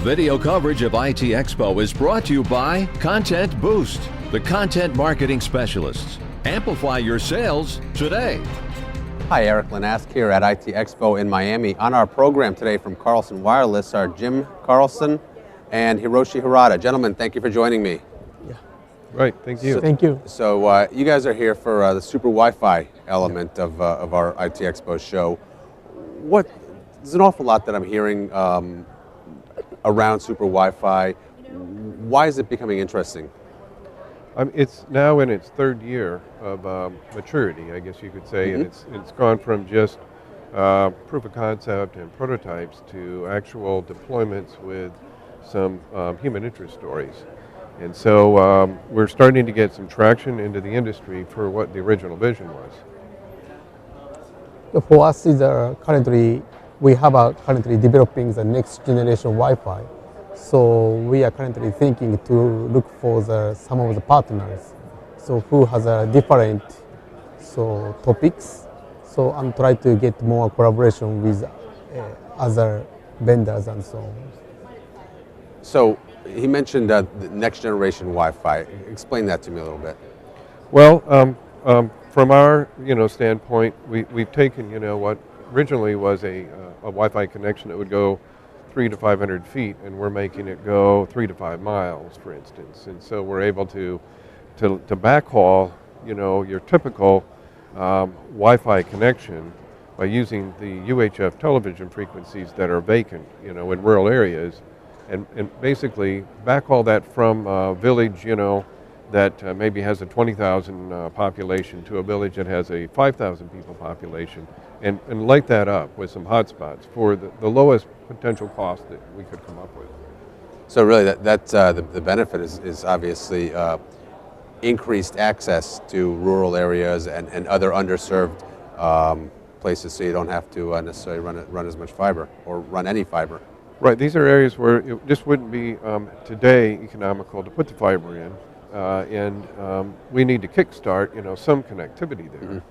Video coverage of IT Expo is brought to you by Content Boost, the content marketing specialists. Amplify your sales today. Hi, Eric Lanask here at IT Expo in Miami. On our program today from Carlson Wireless are Jim Carlson and Hiroshi Harada. Gentlemen, thank you for joining me. Yeah. Right, thank you. Thank you. So you guys are here for the Super Wi-Fi element of our IT Expo show. There's an awful lot that I'm hearing around Super Wi-Fi. Why is it becoming interesting? It's now in its third year of maturity, I guess you could say, and it's gone from just proof of concept and prototypes to actual deployments with some human interest stories. And so we're starting to get some traction into the industry for what the original vision was. For us, we have currently developing the next generation Wi-Fi. So we are currently thinking to look for some of the partners, so who has a different topics, and try to get more collaboration with other vendors and so on. So he mentioned the next generation Wi-Fi. Explain that to me a little bit. Well, from our standpoint, we've taken what originally was a Wi-Fi connection that would go 300 to 500 feet, and we're making it go 3 to 5 miles, for instance. And so we're able to backhaul, your typical Wi-Fi connection by using the UHF television frequencies that are vacant, in rural areas, and basically backhaul that from a village, that maybe has a 20,000 population to a village that has a 5,000 people population, and light that up with some hotspots for the lowest potential cost that we could come up with. So really the benefit is obviously increased access to rural areas and other underserved places, so you don't have to necessarily run as much fiber or run any fiber. Right, these are areas where it just wouldn't be today economical to put the fiber in. And we need to kickstart, some connectivity there,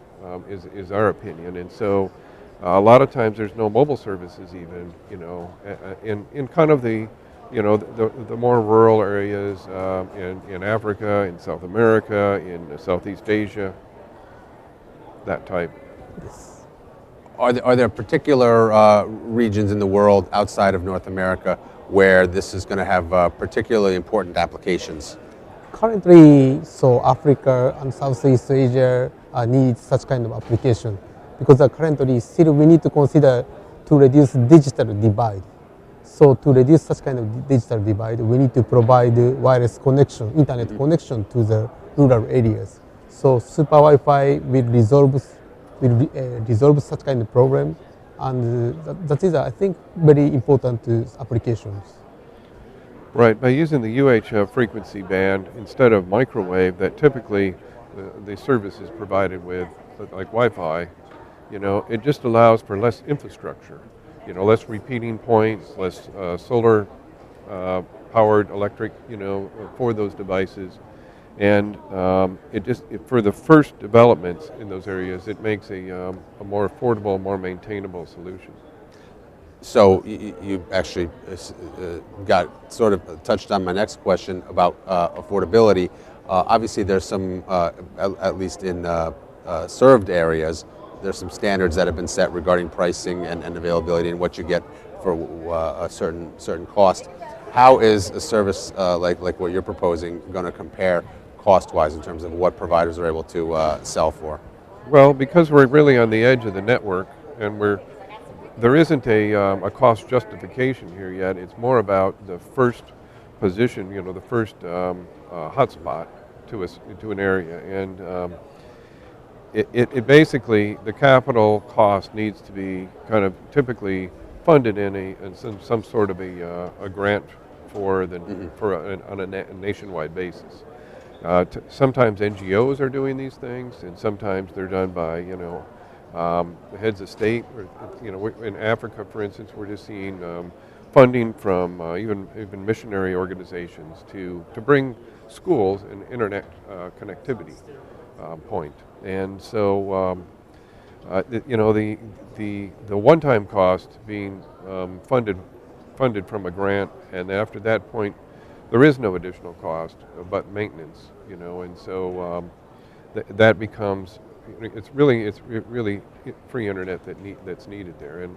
is our opinion. And so a lot of times there's no mobile services even, in kind of the more rural areas in Africa, in South America, in Southeast Asia, that type. Yes. Are there particular regions in the world outside of North America where this is going to have particularly important applications? Currently, Africa and Southeast Asia need such kind of application, because currently still we need to consider to reduce digital divide. So to reduce such kind of digital divide, we need to provide wireless connection, internet connection to the rural areas. So Super Wi-Fi will resolve such kind of problem, and that is, I think, very important applications. Right, by using the UHF frequency band instead of microwave that typically the service is provided with, like Wi-Fi, it just allows for less infrastructure, less repeating points, less solar powered electric, for those devices. And for the first developments in those areas, it makes a more affordable, more maintainable solution. So you actually got sort of touched on my next question about affordability. Obviously, there's some, at least in served areas, there's some standards that have been set regarding pricing and availability and what you get for a certain cost. How is a service like what you're proposing going to compare cost-wise in terms of what providers are able to sell for? Well, because we're really on the edge of the network, and there isn't a cost justification here yet. It's more about the first position, the first hotspot to an area, and it basically, the capital cost needs to be kind of typically funded in some sort of a grant on a nationwide basis. Sometimes NGOs are doing these things, and sometimes they're done by the heads of state. In Africa, for instance, we're just seeing funding from even missionary organizations to bring schools an internet connectivity point. And so, the one-time cost being funded funded from a grant, and after that point, there is no additional cost but maintenance, and so that becomes, it's really free internet that's needed there. And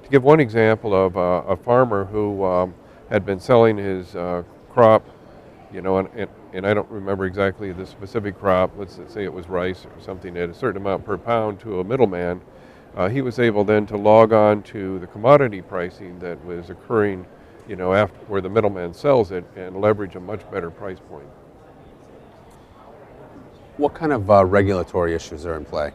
to give one example of a farmer who had been selling his crop, and I don't remember exactly the specific crop, let's say it was rice or something, at a certain amount per pound to a middleman, he was able then to log on to the commodity pricing that was occurring, after where the middleman sells it, and leverage a much better price point. What kind of regulatory issues are in play?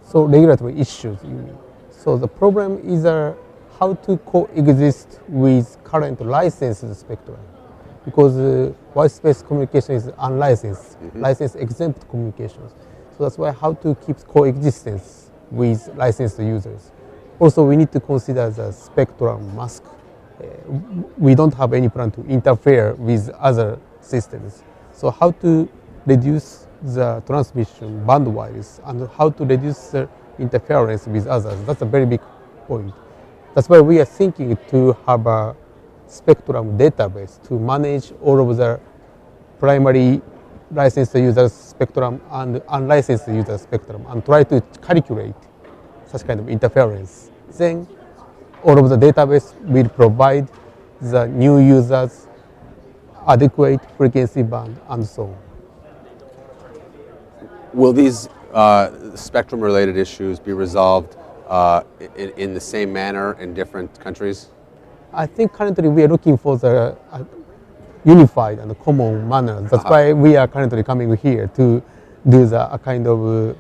So regulatory issues, you mean. So the problem is how to coexist with current licensed spectrum, because white space communication is unlicensed, license exempt communications. So that's why how to keep coexistence with licensed users. Also, we need to consider the spectrum mask. We don't have any plan to interfere with other systems. So how to reduce the transmission bandwidth and how to reduce the interference with others, that's a very big point. That's why we are thinking to have a spectrum database to manage all of the primary licensed user spectrum and unlicensed user spectrum and try to calculate such kind of interference. Then all of the database will provide the new users adequate frequency band and so on. Will these spectrum-related issues be resolved in the same manner in different countries? I think currently we are looking for the unified and common manner. That's why we are currently coming here to do a kind of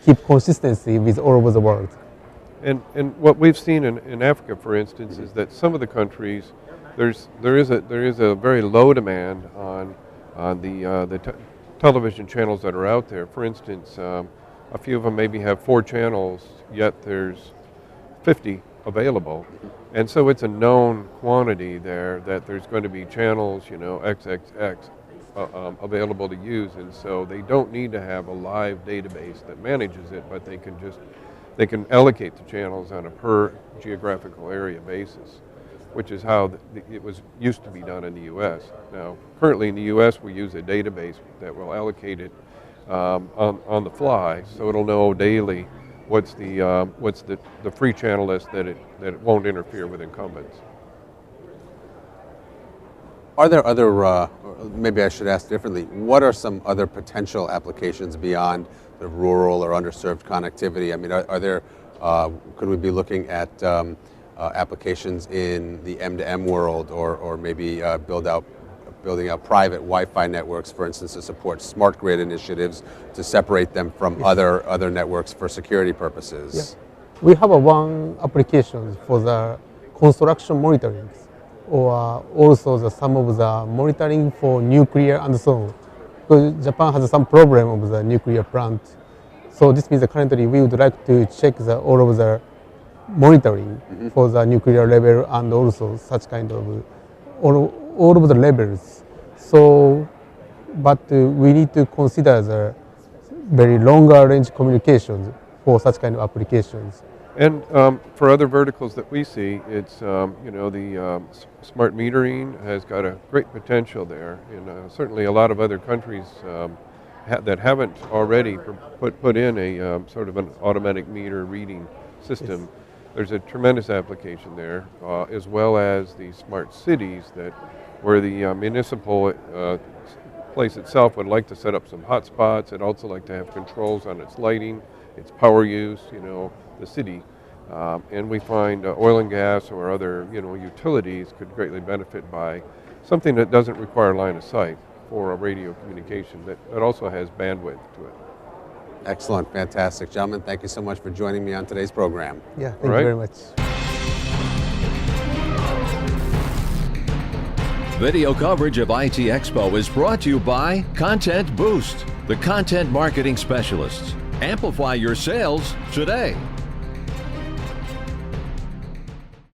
keep consistency with all over the world. And what we've seen in Africa, for instance, is that some of the countries, there is a very low demand on the television channels that are out there. For instance, a few of them maybe have 4 channels, yet there's 50 available. And so it's a known quantity there that there's going to be channels, XXX available to use. And so they don't need to have a live database that manages it, but they can allocate the channels on a per geographical area basis, which is how it was used to be done in the U.S. Now, currently in the U.S., we use a database that will allocate it on the fly, so it'll know daily what's the free channel list that it won't interfere with incumbents. Are there other, or maybe I should ask differently, what are some other potential applications beyond the rural or underserved connectivity? I mean, are there, could we be looking at applications in the M2M world, or maybe building out private Wi-Fi networks, for instance, to support smart grid initiatives, to separate them from other networks for security purposes? Yeah. We have one application for the construction monitoring, or also some of the monitoring for nuclear and so on. Because Japan has some problem of the nuclear plant. So this means that currently we would like to check all of the monitoring for the nuclear level and also such kind of all of the levels. So, but we need to consider the very longer range communications for such kind of applications. And for other verticals that we see, it's the smart metering has got a great potential there. And certainly a lot of other countries that haven't already put in a sort of an automatic meter reading system. Yes. There's a tremendous application there, as well as the smart cities where the municipal place itself would like to set up some hotspots. It'd also like to have controls on its lighting, its power use, the city. And we find oil and gas or other, utilities could greatly benefit by something that doesn't require line of sight for a radio communication that also has bandwidth to it. Excellent, fantastic. Gentlemen, thank you so much for joining me on today's program. Yeah, thank you very much. Video coverage of IT Expo is brought to you by Content Boost, the content marketing specialists. Amplify your sales today.